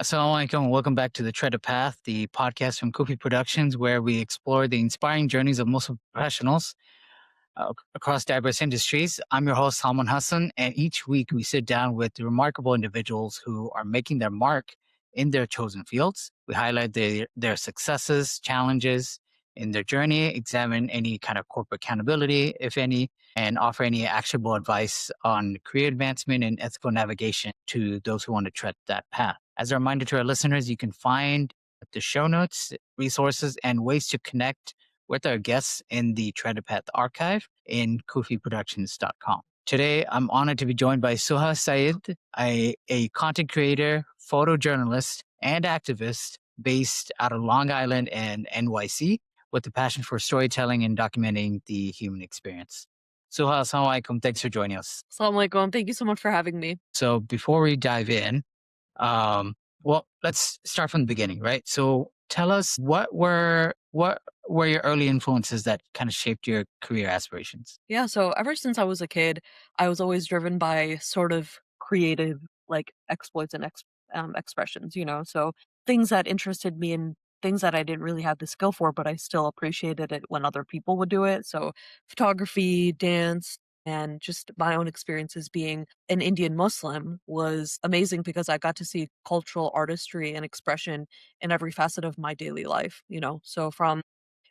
Assalamu alaikum. Welcome back to The Tread Path, the podcast from Kufi Productions, where we explore the inspiring journeys of Muslim professionals across diverse industries. I'm your host, Salman Hasan, and each week we sit down with remarkable individuals who are making their mark in their chosen fields. We highlight their successes, challenges in their journey, examine any kind of corporate accountability, if any, and offer any actionable advice on career advancement and ethical navigation to those who want to tread that path. As a reminder to our listeners, you can find the show notes, resources, and ways to connect with our guests in the Tread Path archive in kufiproductions.com. Today, I'm honored to be joined by Suha Syed, a content creator, photojournalist, and activist based out of Long Island and NYC with a passion for storytelling and documenting the human experience. Suha, assalamu alaikum. Thanks for joining us. Assalamu alaikum. Thank you so much for having me. So before we dive in, well, let's start from the beginning, right? So tell us what were your early influences that kind of shaped your career aspirations? Yeah, so ever since I was a kid, I was always driven by sort of creative exploits and expressions, so things that interested me and things that I didn't really have the skill for, but I still appreciated it when other people would do it. So photography, dance, and just my own experiences being an Indian Muslim was amazing because I got to see cultural artistry and expression in every facet of my daily life, so from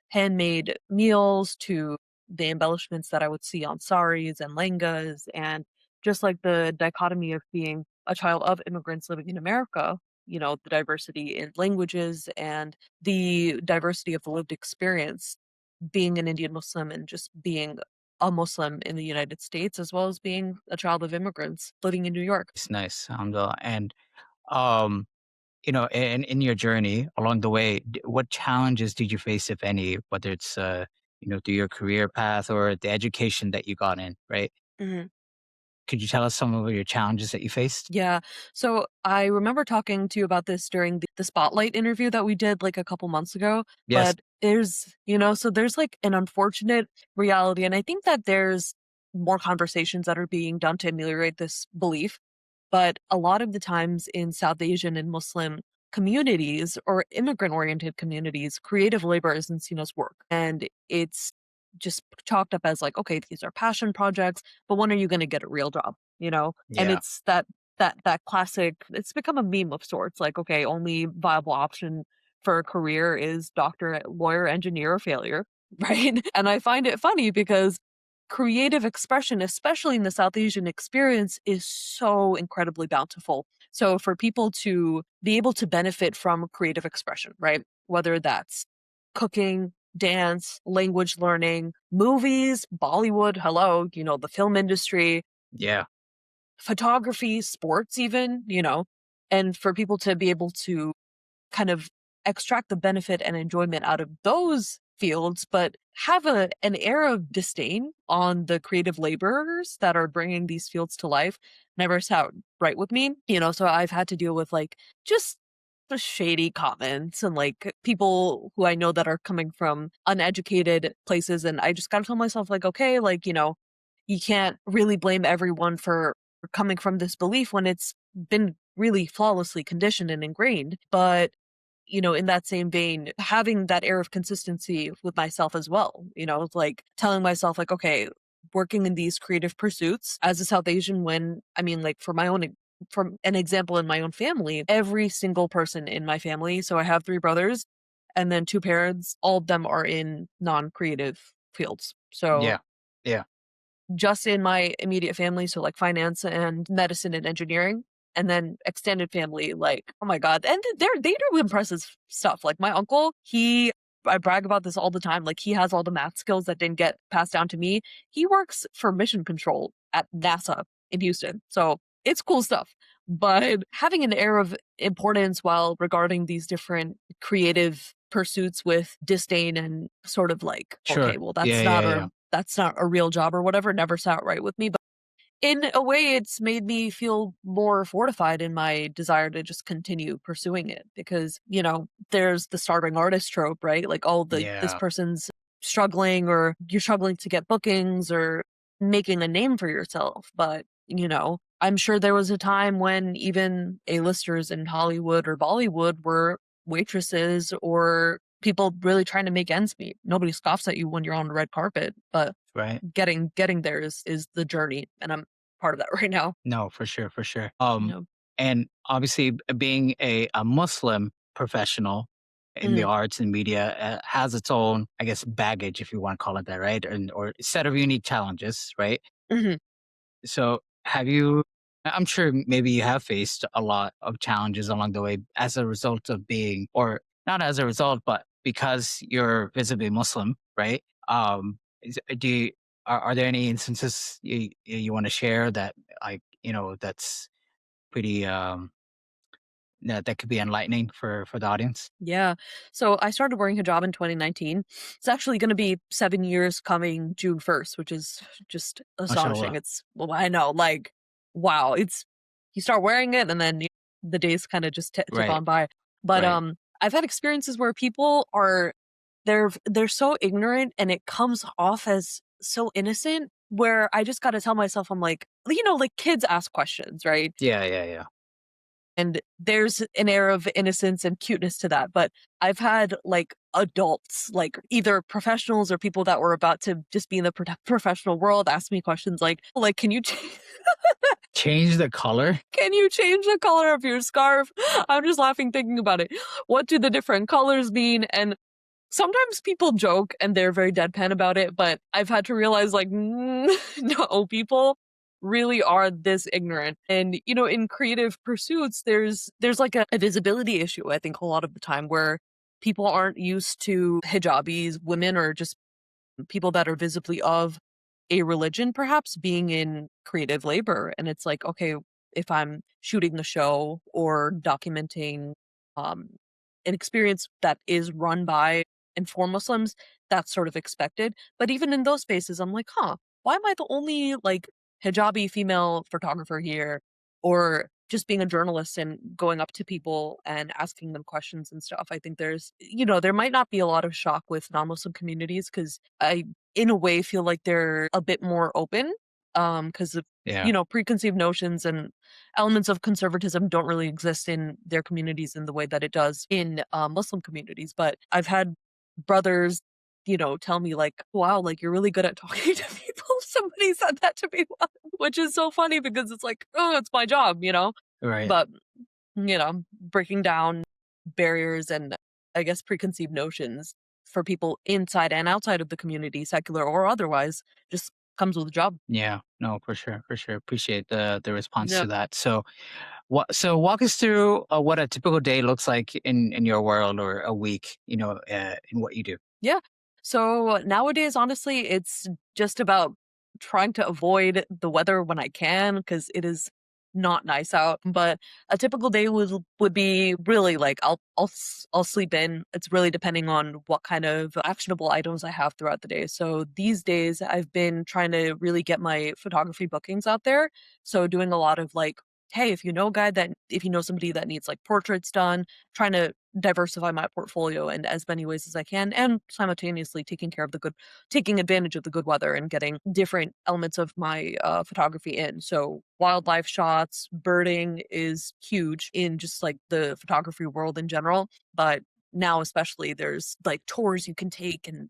handmade meals to the embellishments that I would see on saris and langas, and just like the dichotomy of being a child of immigrants living in America, the diversity in languages and the diversity of the lived experience, being an Indian Muslim and just being a Muslim in the United States, as well as being a child of immigrants living in New York. It's nice, alhamdulillah. And in your journey along the way, what challenges did you face, if any, whether it's through your career path or the education that you got in, right? Mhm. Could you tell us some of your challenges that you faced? Yeah. So I remember talking to you about this during the Spotlight interview that we did like a couple months ago. Yes. But there's like an unfortunate reality. And I think that there's more conversations that are being done to ameliorate this belief. But a lot of the times in South Asian and Muslim communities or immigrant oriented communities, creative labor isn't seen as work. And it's just chalked up as like, okay, these are passion projects, but when are you going to get a real job? And Yeah. it's that classic, it's become a meme of sorts. Like, okay, only viable option for a career is doctor, lawyer, engineer, or failure. Right. And I find it funny because creative expression, especially in the South Asian experience, is so incredibly bountiful. So for people to be able to benefit from creative expression, right? Whether that's cooking, dance, language learning, movies, Bollywood, hello, the film industry, Yeah. photography, sports even, and for people to be able to kind of extract the benefit and enjoyment out of those fields, but have an air of disdain on the creative laborers that are bringing these fields to life never sat right with me. So I've had to deal with like just the shady comments and like people who I know that are coming from uneducated places. And I just got to tell myself like, okay, like, you can't really blame everyone for coming from this belief when it's been really flawlessly conditioned and ingrained. But in that same vein, having that air of consistency with myself as well, like telling myself like, okay, working in these creative pursuits as a South Asian when, I mean, like from an example in my own family, every single person in my family. So I have 3 brothers and then 2 parents, all of them are in non-creative fields. So Yeah. Yeah. just in my immediate family, so like finance and medicine and engineering, and then extended family, like, oh my God. And they do impressive stuff. Like my uncle, I brag about this all the time. Like he has all the math skills that didn't get passed down to me. He works for mission control at NASA in Houston. So it's cool stuff. But having an air of importance while regarding these different creative pursuits with disdain and sort of like, Sure. okay, well, Yeah. Yeah. Yeah. that's not a real job or whatever, never sat right with me. But in a way, it's made me feel more fortified in my desire to just continue pursuing it because, there's the starving artist trope, right? Like, oh, this Yeah. person's struggling or you're struggling to get bookings or making a name for yourself. But, I'm sure there was a time when even A-listers in Hollywood or Bollywood were waitresses or people really trying to make ends meet. Nobody scoffs at you when you're on the red carpet, but Right. getting there is the journey, and I'm part of that right now. No, for sure, for sure. You know? And obviously, being a Muslim professional in the Mhm, arts and media has its own, I guess, baggage, if you want to call it that, right? And or set of unique challenges, right? mhm. So, have you? I'm sure maybe you have faced a lot of challenges along the way as a result of being, or not as a result, but because you're visibly Muslim, right? Do you, are there any instances you want to share that, like, that's pretty that could be enlightening for the audience? Yeah. So I started wearing hijab in 2019. It's actually going to be 7 years coming June 1st, which is just astonishing. Mashallah. It's, well, I know, like, wow. It's, you start wearing it and then the days kind of just tick Right, on by. But right. I've had experiences where people are, they're so ignorant and it comes off as so innocent where I just got to tell myself, I'm like, like kids ask questions, right? Yeah, yeah, yeah. And there's an air of innocence and cuteness to that, but I've had, like, adults, like, either professionals or people that were about to just be in the professional world ask me questions like, "Can you Change the color? can you change the color of your scarf?" I'm just laughing thinking about it. What do the different colors mean? And sometimes people joke and they're very deadpan about it, but I've had to realize, like, no, people really are this ignorant. And, in creative pursuits, there's like a visibility issue, I think, a lot of the time where people aren't used to hijabis, women, or just people that are visibly of a religion, perhaps being in creative labor. And it's like, okay, if I'm shooting the show or documenting um, an experience that is run by and for Muslims, that's sort of expected. But even in those spaces, I'm like, huh, why am I the only like hijabi female photographer here? Or just being a journalist and going up to people and asking them questions and stuff. I think there might not be a lot of shock with non-Muslim communities because I, in a way, feel like they're a bit more open because of, Yeah, preconceived notions and elements of conservatism don't really exist in their communities in the way that it does in Muslim communities. But I've had brothers, tell me like, wow, like you're really good at talking to people. Somebody said that to me once, which is so funny because it's like, oh, it's my job. right. But, breaking down barriers and I guess preconceived notions for people inside and outside of the community, secular or otherwise, just comes with a job. Yeah, no, for sure, for sure. Appreciate the response Yeah. to that. So walk us through what a typical day looks like in your world, or a week, in what you do. Yeah. So nowadays, honestly, it's just about trying to avoid the weather when I can because it is not nice out. But a typical day would be really like I'll sleep in. It's really depending on what kind of actionable items I have throughout the day. So these days, I've been trying to really get my photography bookings out there. So doing a lot of like, hey, if you know somebody that needs like portraits done, trying to diversify my portfolio in as many ways as I can, and simultaneously taking advantage of the good weather and getting different elements of my photography in. So wildlife shots, birding is huge in just like the photography world in general, but now especially there's like tours you can take and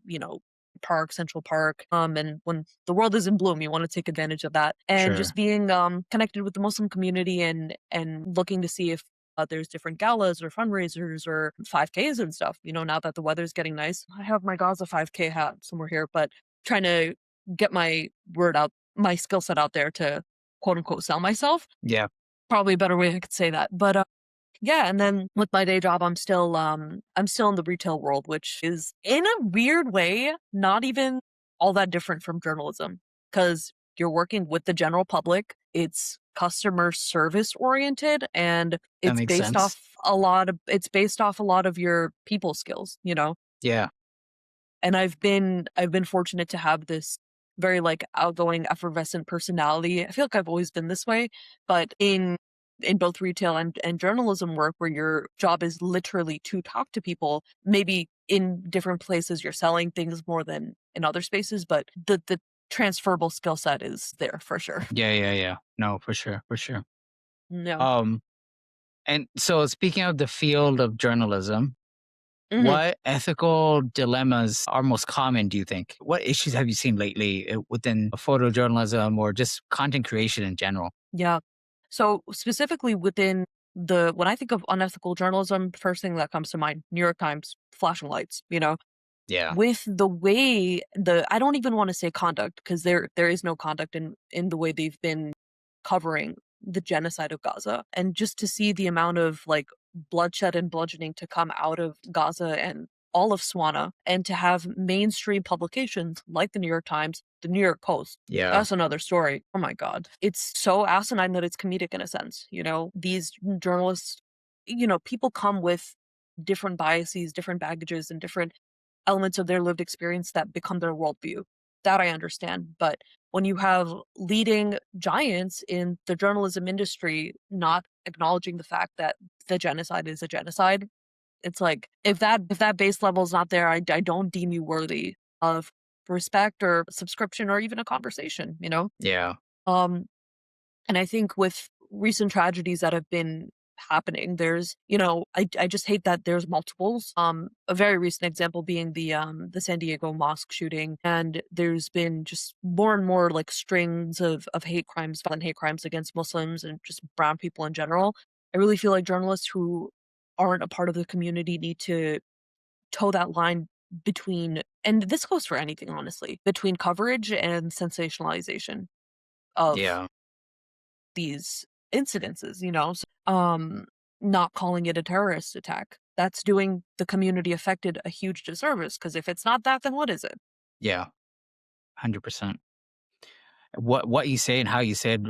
Central Park. And when the world is in bloom, you want to take advantage of that. And Sure. just being connected with the Muslim community and looking to see if there's different galas or fundraisers or 5Ks and stuff. Now that the weather's getting nice, I have my Gaza 5K hat somewhere here, but trying to get my skill set out there to quote unquote sell myself. Yeah, Probably a better way I could say that. But yeah, and then with my day job, I'm still in the retail world, which is in a weird way not even all that different from journalism because you're working with the general public. It's customer service oriented and that makes sense. it's based off a lot of your people skills. Yeah, And I've been fortunate to have this very like outgoing, effervescent personality. I feel like I've always been this way, but in both retail and journalism work where your job is literally to talk to people, maybe in different places you're selling things more than in other spaces, but the transferable skill set is there for sure. Yeah, yeah, yeah. No, for sure, for sure. No. Um, and so speaking of the field of journalism, Mhm. what ethical dilemmas are most common, do you think? What issues have you seen lately within photojournalism or just content creation in general? Yeah. So specifically within the when I think of unethical journalism, first thing that comes to mind, New York Times flashing lights, Yeah. with the way I don't even want to say conduct because there is no conduct in the way they've been covering the genocide of Gaza. And just to see the amount of like bloodshed and bludgeoning to come out of Gaza and all of Swana and to have mainstream publications like the New York Times, the New York Post. Yeah. That's another story. Oh my God. It's so asinine that it's comedic in a sense. These journalists, people come with different biases, different baggages, and different elements of their lived experience that become their worldview. That I understand. But when you have leading giants in the journalism industry not acknowledging the fact that the genocide is a genocide, it's like if that base level is not there, I don't deem you worthy of respect or subscription or even a conversation. Yeah. Um, and I think with recent tragedies that have been happening, I just hate that there's multiples. A very recent example being the San Diego mosque shooting. And there's been just more and more like strings of hate crimes, violent hate crimes against Muslims and just brown people in general. I really feel like journalists who aren't a part of the community need to toe that line between, and this goes for anything, honestly, between coverage and sensationalization of Yeah. these incidences. Not calling it a terrorist attack. That's doing the community affected a huge disservice because if it's not that, then what is it? Yeah. 100%. What you say and how you said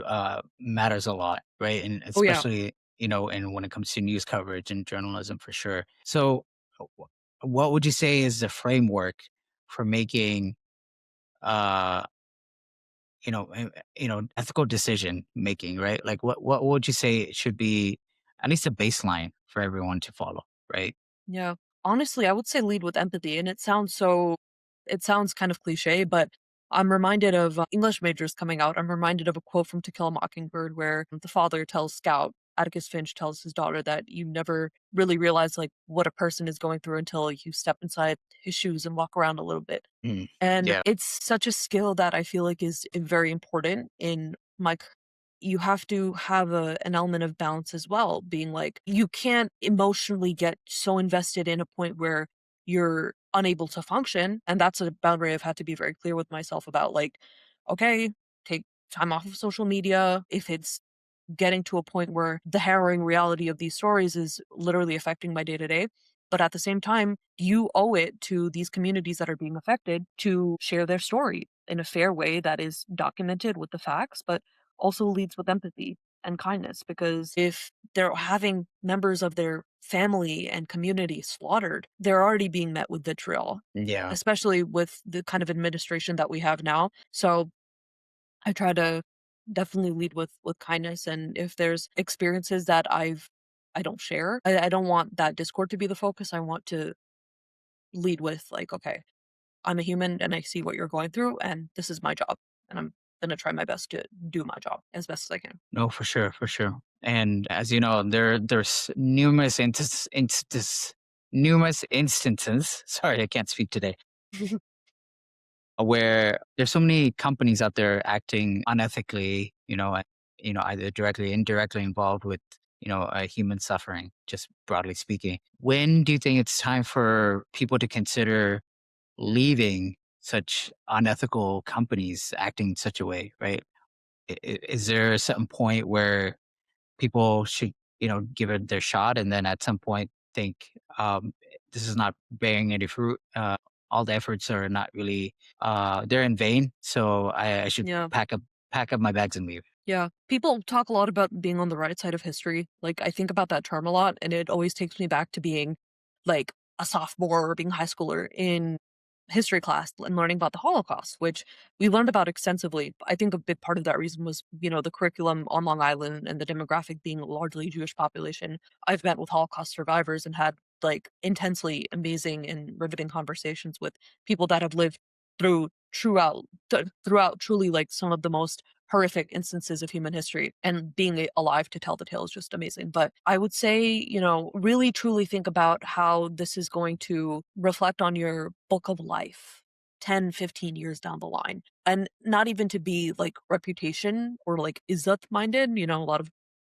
matters a lot, right? And Oh, yeah. especially, and when it comes to news coverage and journalism for sure. So what would you say is the framework for making uh ethical decision making, right? Like what would you say it should be at least a baseline for everyone to follow, right? Yeah. Honestly, I would say lead with empathy. And it sounds kind of cliche, but I'm reminded of English majors coming out. I'm reminded of a quote from To Kill a Mockingbird where the father tells Scout, Atticus Finch tells his daughter that you never really realize like what a person is going through until you step inside his shoes and walk around a little bit. Mm. And Yeah. it's such a skill that I feel like is very important in you have to have an element of balance as well, being like, you can't emotionally get so invested in a point where you're unable to function. And that's a boundary I've had to be very clear with myself about. Like, okay, take time off of social media. If it's getting to a point where the harrowing reality of these stories is literally affecting my day to day. But at the same time, you owe it to these communities that are being affected to share their story in a fair way that is documented with the facts, but also leads with empathy and kindness. Because if they're having members of their family and community slaughtered, they're already being met with vitriol, Yeah. especially with the kind of administration that we have now. So I try to definitely lead with kindness, and if there's experiences that I don't share, I don't want that discord to be the focus. I want to lead with like, okay, I'm a human and I see what you're going through, and this is my job, and I'm gonna try my best to do my job as best as I can. No, for sure, for sure. And as you know, there's numerous instances. Sorry, I can't speak today. Where there's so many companies out there acting unethically, either directly, indirectly involved with, human suffering, just broadly speaking. When do you think it's time for people to consider leaving such unethical companies acting such a way, right? Is there a certain point where people should, give it their shot and then at some point think, this is not bearing any fruit. All the efforts are not really, they're in vain. So I should Yeah. pack up my bags and leave. Yeah. People talk a lot about being on the right side of history. Like, I think about that term a lot, and it always takes me back to being like a sophomore or being a high schooler in history class and learning about the Holocaust, which we learned about extensively. I think a big part of that reason was, the curriculum on Long Island and the demographic being a largely Jewish population. I've met with Holocaust survivors and had like intensely amazing and riveting conversations with people that have lived through throughout truly like some of the most horrific instances of human history, and being alive to tell the tale is just amazing. But I would say, really truly think about how this is going to reflect on your book of life 10, 15 years down the line. And not even to be like reputation or like izzat minded, a lot of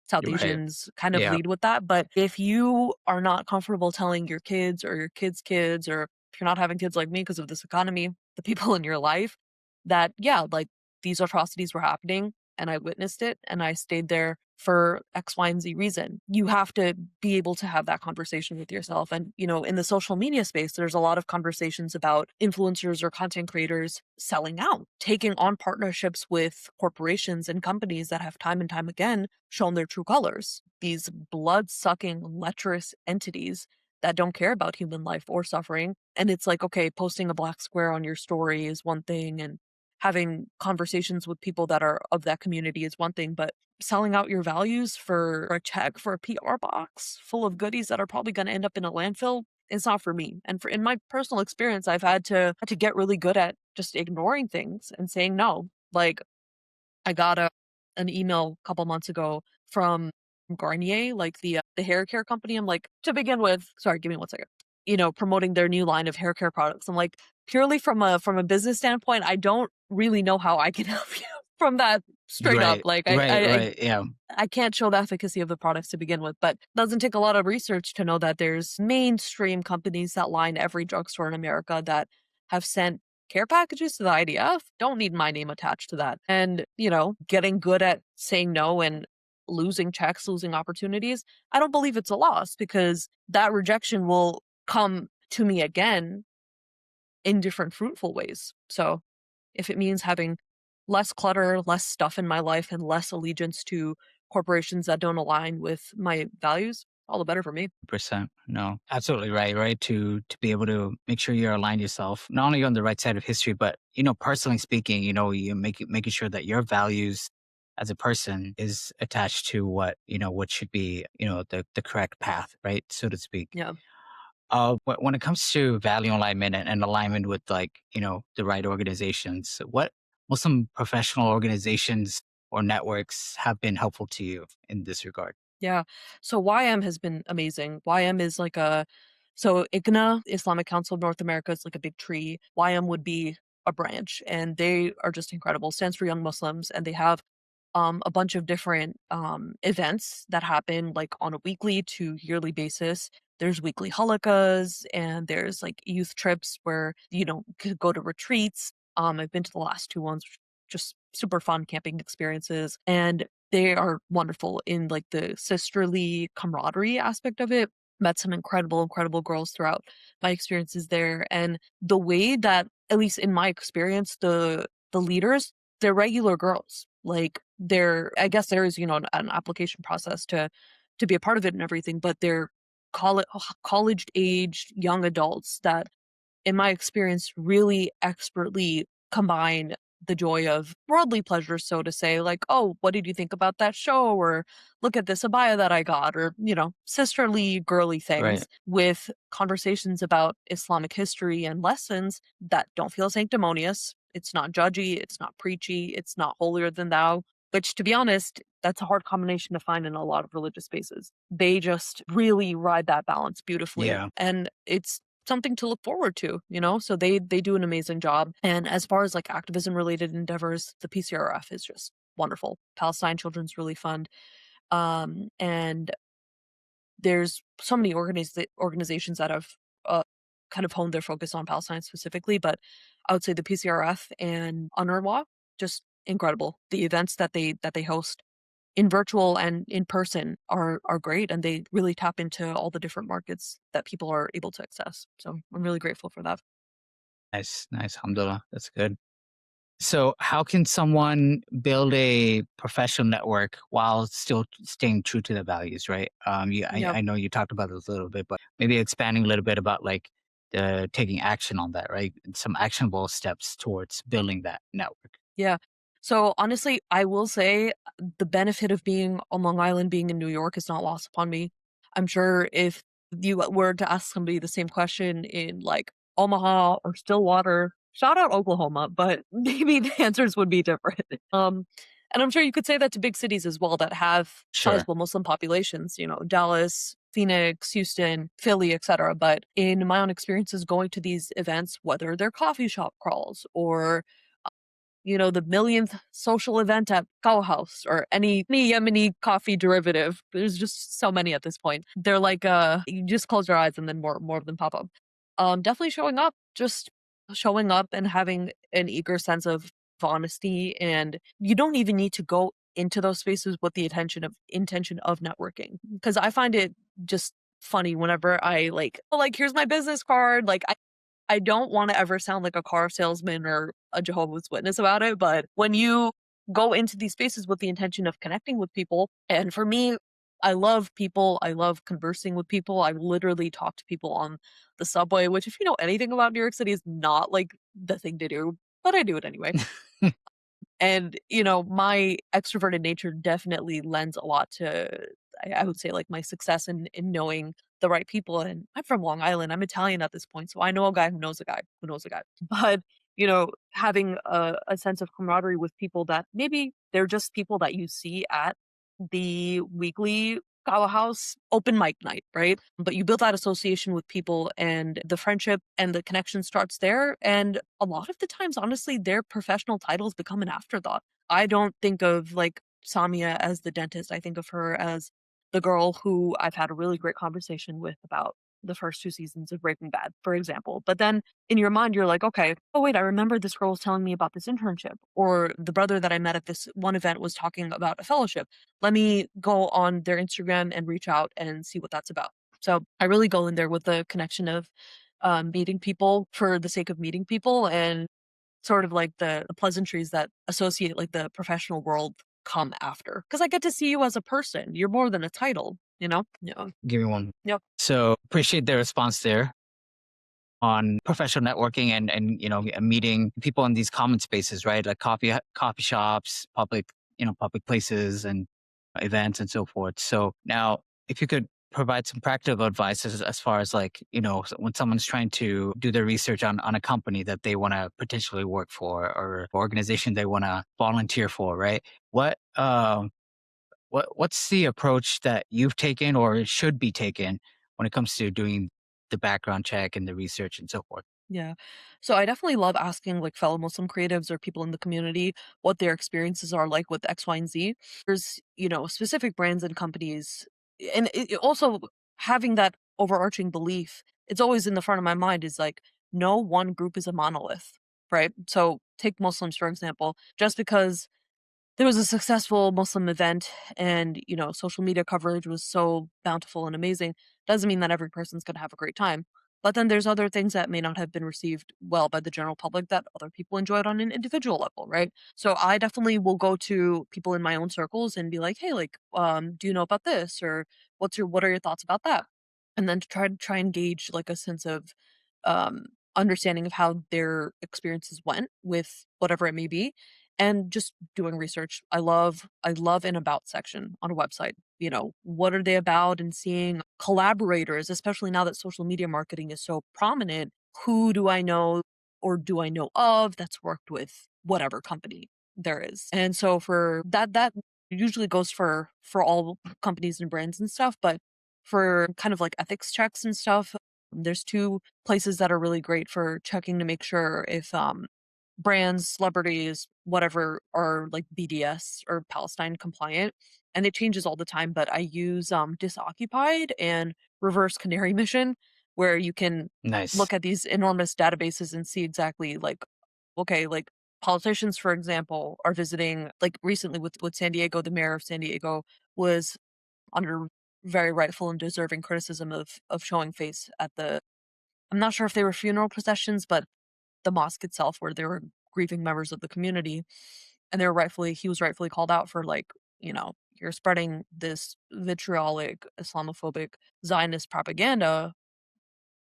South You're right. Asians kind of Yeah. lead with that. But if you are not comfortable telling your kids or your kids' kids, or if you're not having kids like me because of this economy, the people in your life, that, yeah, like these atrocities were happening and I witnessed it and I stayed there for X, Y, and Z reason. You have to be able to have that conversation with yourself. And, in the social media space, there's a lot of conversations about influencers or content creators selling out, taking on partnerships with corporations and companies that have time and time again shown their true colors. These blood sucking, lecherous entities that don't care about human life or suffering. And it's like, okay, posting a black square on your story is one thing, and having conversations with people that are of that community is one thing, but selling out your values for a check for a PR box full of goodies that are probably going to end up in a landfill is not for me. And in my personal experience, I've had to get really good at just ignoring things and saying no. Like, I got an email a couple months ago from Garnier, like the hair care company. I'm like, to begin with, sorry, give me one second. Promoting their new line of hair care products. I'm like, purely from a business standpoint, I don't really know how I can help you from that straight up. Right. Like, Right. Right. Yeah. I can't show the efficacy of the products to begin with, but it doesn't take a lot of research to know that there's mainstream companies that line every drugstore in America that have sent care packages to the IDF. Don't need my name attached to that. And, getting good at saying no and losing checks, losing opportunities, I don't believe it's a loss, because that rejection will come to me again in different fruitful ways. So if it means having less clutter, less stuff in my life, and less allegiance to corporations that don't align with my values, all the better for me. Percent. No, absolutely right. Right. To be able to make sure you're aligned yourself, not only on the right side of history, but personally speaking, you making sure that your values as a person is attached to what should be, the correct path, right, so to speak. Yeah. When it comes to value alignment and alignment with the right organizations, what Muslim professional organizations or networks have been helpful to you in this regard? Yeah. So YM has been amazing. YM is like so IGNA, Islamic Council of North America, is like a big tree. YM would be a branch, and they are just incredible. Stands for Young Muslims, and they have a bunch of different events that happen like on a weekly to yearly basis. There's weekly halakas, and there's like youth trips where could go to retreats. I've been to the last two ones, just super fun camping experiences, and they are wonderful in like the sisterly camaraderie aspect of it. Met some incredible, incredible girls throughout my experiences there, and the way that, at least in my experience, the leaders, they're regular girls. Like, I guess there is, an application process to be a part of it and everything, but they're college aged young adults that, in my experience, really expertly combine the joy of worldly pleasures, so to say, like, oh, what did you think about that show? Or look at this abaya that I got, or, sisterly, girly Right. things, with conversations about Islamic history and lessons that don't feel sanctimonious. It's not judgy, it's not preachy, it's not holier than thou, which, to be honest, that's a hard combination to find in a lot of religious spaces. They just really ride that balance beautifully. Yeah. And it's something to look forward to, So they do an amazing job. And as far as like activism related endeavors, the PCRF is just wonderful. Palestine Children's Relief Fund. And there's so many organizations that have kind of honed their focus on Palestine specifically, but I would say the PCRF and UNRWA, just incredible. The events that they host in virtual and in person are great, and they really tap into all the different markets that people are able to access. So I'm really grateful for that. Nice. Nice. Alhamdulillah. That's good. So, how can someone build a professional network while still staying true to their values, right? Yeah. I know you talked about this a little bit, but maybe expanding a little bit about like the taking action on that, right? Some actionable steps towards building that network. Yeah. So honestly, I will say the benefit of being on Long Island, being in New York, is not lost upon me. I'm sure if you were to ask somebody the same question in like Omaha or Stillwater, shout out Oklahoma, but maybe the answers would be different. And I'm sure you could say that to big cities as well that have Sure. sizable Muslim populations, Dallas, Phoenix, Houston, Philly, etc. But in my own experiences going to these events, whether they're coffee shop crawls or the millionth social event at Cow House or any Yemeni coffee derivative. There's just so many at this point. They're like you just close your eyes and then more of them pop up. Definitely showing up and having an eager sense of honesty, and you don't even need to go into those spaces with the intention of networking. Because I find it just funny whenever I like here's my business card. Like I don't want to ever sound like a car salesman or a Jehovah's Witness about it, but when you go into these spaces with the intention of connecting with people, and for me, I love people. I love conversing with people. I literally talk to people on the subway, which, if you know anything about New York City, is not like the thing to do, but I do it anyway. And, my extroverted nature definitely lends a lot to, I would say, like my success in knowing the right people. And I'm from Long Island. I'm Italian at this point. So I know a guy who knows a guy who knows a guy. But, having a sense of camaraderie with people that maybe they're just people that you see at the weekly Gala House open mic night, right? But you build that association with people and the friendship and the connection starts there. And a lot of the times, honestly, their professional titles become an afterthought. I don't think of like Samia as the dentist. I think of her as the girl who I've had a really great conversation with about the first two seasons of Breaking Bad, for example. But then in your mind, you're like, okay, oh, wait, I remember this girl was telling me about this internship. Or the brother that I met at this one event was talking about a fellowship. Let me go on their Instagram and reach out and see what that's about. So I really go in there with the connection of meeting people for the sake of meeting people, and sort of like the pleasantries that associate like the professional world come after. Because I get to see you as a person. You're more than a title, you know? Yeah. Give me one. Yep. So appreciate the response there on professional networking and meeting people in these common spaces, right? Like coffee shops, public places and events and so forth. So now if you could provide some practical advice as far as like, when someone's trying to do their research on a company that they want to potentially work for or organization they want to volunteer for, right? What's the approach that you've taken or should be taken when it comes to doing the background check and the research and so forth? Yeah. So I definitely love asking like fellow Muslim creatives or people in the community what their experiences are like with X, Y, and Z. There's, specific brands and companies. And also having that overarching belief, it's always in the front of my mind is like, no one group is a monolith, right? So take Muslims, for example, just because there was a successful Muslim event and, social media coverage was so bountiful and amazing, doesn't mean that every person's going to have a great time. But then there's other things that may not have been received well by the general public that other people enjoyed on an individual level, right? So I definitely will go to people in my own circles and be like, "Hey, like, do you know about this?" or what are your thoughts about that? And then to try and gauge like a sense of um understanding of how their experiences went with whatever it may be, and just doing research. I love an about section on a website. What are they about, and seeing collaborators, especially now that social media marketing is so prominent. Who do I know or do I know of that's worked with whatever company there is? And so for that usually goes for all companies and brands and stuff, but for kind of like ethics checks and stuff, there's two places that are really great for checking to make sure if brands, celebrities, whatever, are like BDS or Palestine compliant. And it changes all the time, but I use Disoccupied and Reverse Canary Mission, where you can Nice. look at these enormous databases and see exactly like, okay, like politicians, for example, are visiting like recently with San Diego, the mayor of San Diego was under very rightful and deserving criticism of showing face at the, I'm not sure if they were funeral processions, but the mosque itself where they were grieving members of the community, and he was rightfully called out for like, you're spreading this vitriolic Islamophobic Zionist propaganda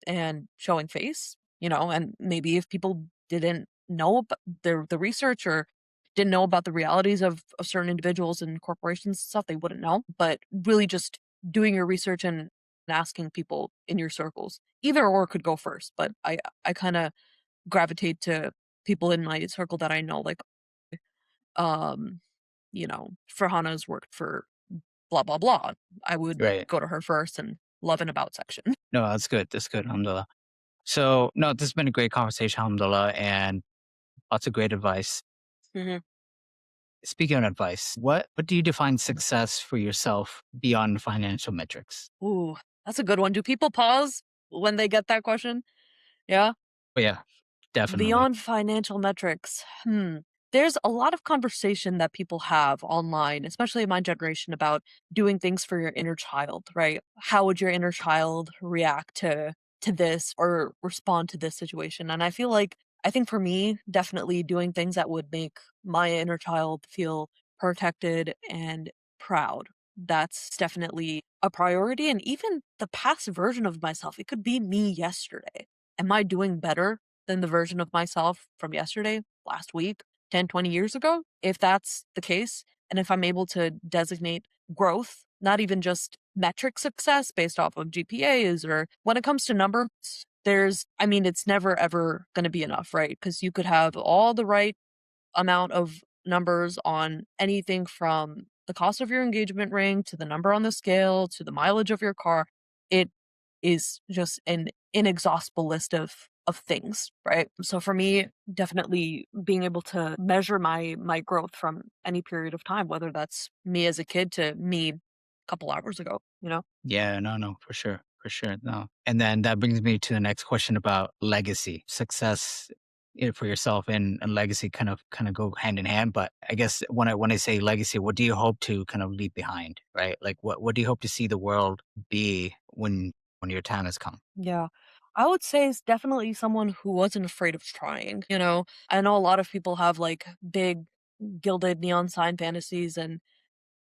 and showing face, and maybe if people didn't know about the research or didn't know about the realities of certain individuals and corporations and stuff, they wouldn't know. But really just doing your research and asking people in your circles. Either or could go first, but I kind of gravitate to people in my circle that I know, like, um, Farhana's worked for blah, blah, blah. I would Right. go to her first and love and about section. No, that's good. That's good. Alhamdulillah. So, no, this has been a great conversation, alhamdulillah, and lots of great advice. Mhm. Speaking of advice, what do you define success for yourself beyond financial metrics? Ooh, that's a good one. Do people pause when they get that question? Yeah? Oh, yeah, definitely. Beyond financial metrics, there's a lot of conversation that people have online, especially in my generation, about doing things for your inner child, right? How would your inner child react to this or respond to this situation? And I think for me, definitely doing things that would make my inner child feel protected and proud. That's definitely a priority. And even the past version of myself, it could be me yesterday. Am I doing better than the version of myself from yesterday, last week, 10, 20 years ago? If that's the case, and if I'm able to designate growth, not even just metric success based off of GPAs, or when it comes to numbers, it's never ever going to be enough, right? Because you could have all the right amount of numbers on anything from the cost of your engagement ring to the number on the scale to the mileage of your car. It is just an inexhaustible list of things, right? So for me, definitely being able to measure my growth from any period of time, whether that's me as a kid to me a couple hours ago, you know? Yeah, no, no, for sure, no. And then that brings me to the next question about legacy, success for yourself, and legacy kind of go hand in hand. But I guess when I say legacy, what do you hope to kind of leave behind, right? Like what do you hope to see the world be when your time has come? Yeah. I would say it's definitely someone who wasn't afraid of trying, you know? I know a lot of people have like big gilded neon sign fantasies and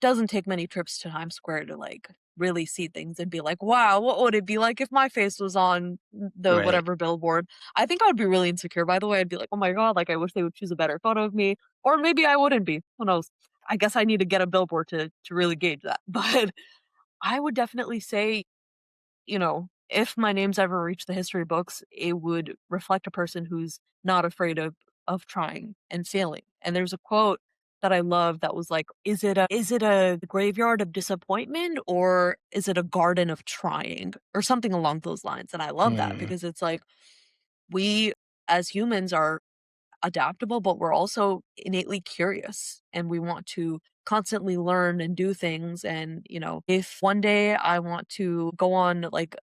doesn't take many trips to Times Square to like really see things and be like, wow, what would it be like if my face was on the Right. whatever billboard? I think I would be really insecure, by the way. I'd be like, oh my God, like I wish they would choose a better photo of me. Or maybe I wouldn't be. Who knows? I guess I need to get a billboard to really gauge that. But I would definitely say, if my name's ever reached the history books, it would reflect a person who's not afraid of trying and failing. And there's a quote that I love that was like, is it a graveyard of disappointment or is it a garden of trying? Or something along those lines. And I love that Mm, because it's like we as humans are adaptable, but we're also innately curious and we want to constantly learn and do things. And, if one day I want to go on like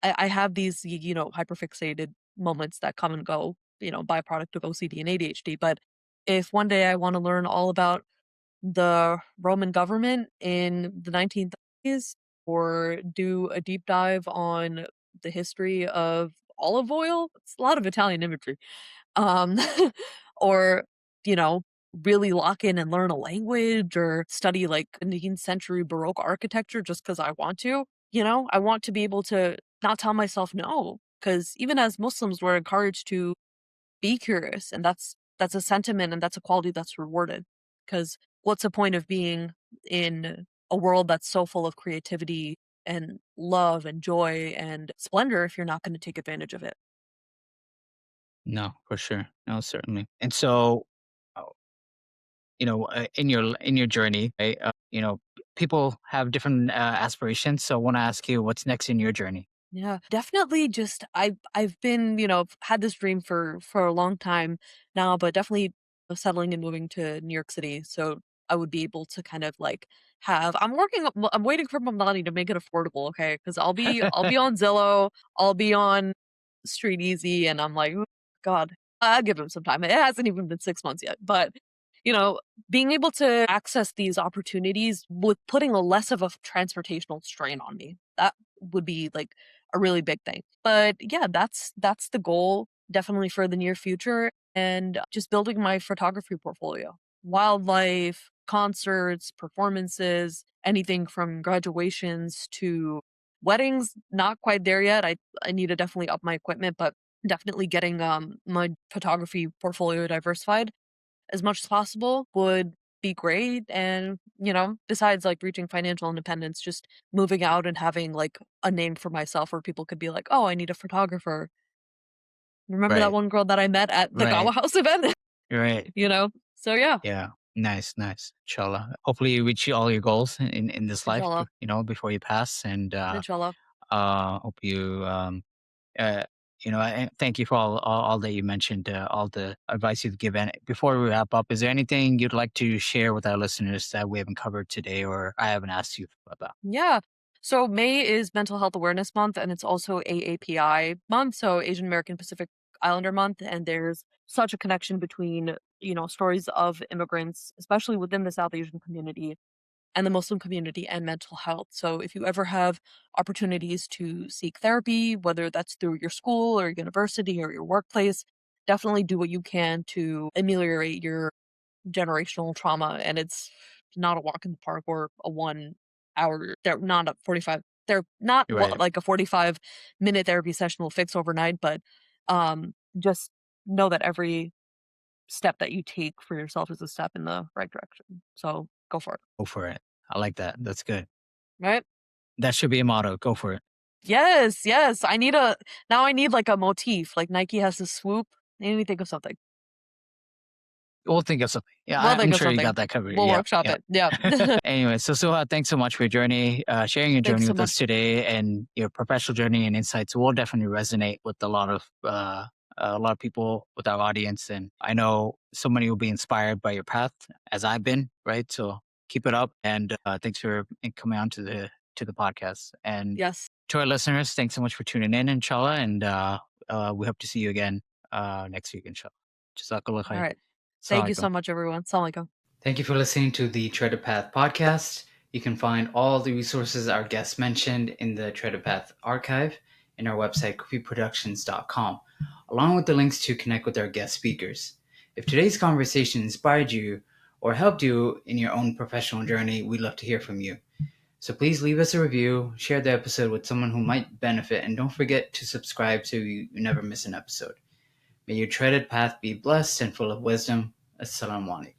I have these, hyperfixated moments that come and go, byproduct of OCD and ADHD. But if one day I want to learn all about the Roman government in the 1930s or do a deep dive on the history of olive oil, it's a lot of Italian imagery. Um, or, you know, really lock in and learn a language or study like 19th century Baroque architecture just because I want to. I want to be able to not tell myself no. Because even as Muslims, we're encouraged to be curious, and that's a sentiment and that's a quality that's rewarded. Because what's the point of being in a world that's so full of creativity and love and joy and splendor if you're not going to take advantage of it? no, for sure. No, certainly. And so, uh, in your journey, right, people have different aspirations. So I want to ask you, what's next in your journey? Yeah, definitely just I've been, had this dream for a long time now, but definitely settling and moving to New York City. So I would be able to kind of like I'm waiting for my money to make it affordable, okay? Because I'll be on Zillow, I'll be on Street Easy, and I'm like, "Oh, God, I'll give him some time. It hasn't even been 6 months yet. But you know, being able to access these opportunities with putting a less of a transportational strain on me. That would be like a really big thing. But yeah, that's the goal definitely for the near future and just building my photography portfolio. Wildlife, concerts, performances, anything from graduations to weddings, not quite there yet. I need to definitely up my equipment, but definitely getting my photography portfolio diversified as much as possible would be great. And, besides like reaching financial independence, just moving out and having like a name for myself where people could be like, oh, I need a photographer. Remember that one girl that I met at the Gawa House event? Right. So yeah. Yeah. Nice. Inshallah. Hopefully you reach all your goals in this life, Inshallah. before you pass. And Inshallah. hope you thank you for all that you mentioned, all the advice you've given. Before we wrap up, is there anything you'd like to share with our listeners that we haven't covered today or I haven't asked you about? Yeah. So May is Mental Health Awareness Month, and it's also AAPI month, so Asian American Pacific Islander month. And there's such a connection between, stories of immigrants, especially within the South Asian community and the Muslim community, and mental health. So if you ever have opportunities to seek therapy, whether that's through your school or university or your workplace, definitely do what you can to ameliorate your generational trauma. And it's not a walk in the park or a 1 hour, they're not a 45, they're not like a 45-minute therapy session will fix overnight, but just know that every step that you take for yourself is a step in the right direction. So go for it. Go for it. I like that. That's good. Right? That should be a motto. Go for it. Yes. I need like a motif. Like Nike has this swoop. I need to think of something. We'll think of something. Yeah, I'm sure you got that covered. We'll workshop it. Yeah. Anyway, so Suha, thanks so much for your journey, sharing your journey with us today, and your professional journey and insights will definitely resonate with a lot of people with our audience. And I know so many will be inspired by your path, as I've been, right? So keep it up. And thanks for coming on to the podcast. And yes, to our listeners, thanks so much for tuning in, inshallah. And we hope to see you again next week, inshallah. Jazakallah khair. All right. Thank you so much, everyone. Assalamu alaikum. Thank you for listening to the Tread a Path podcast. You can find all the resources our guests mentioned in the Tread a Path archive in our website, kufiproductions.com, along with the links to connect with our guest speakers. If today's conversation inspired you or helped you in your own professional journey, we'd love to hear from you. So please leave us a review, share the episode with someone who might benefit, and don't forget to subscribe so you never miss an episode. May your treaded path be blessed and full of wisdom. Assalamu alaikum.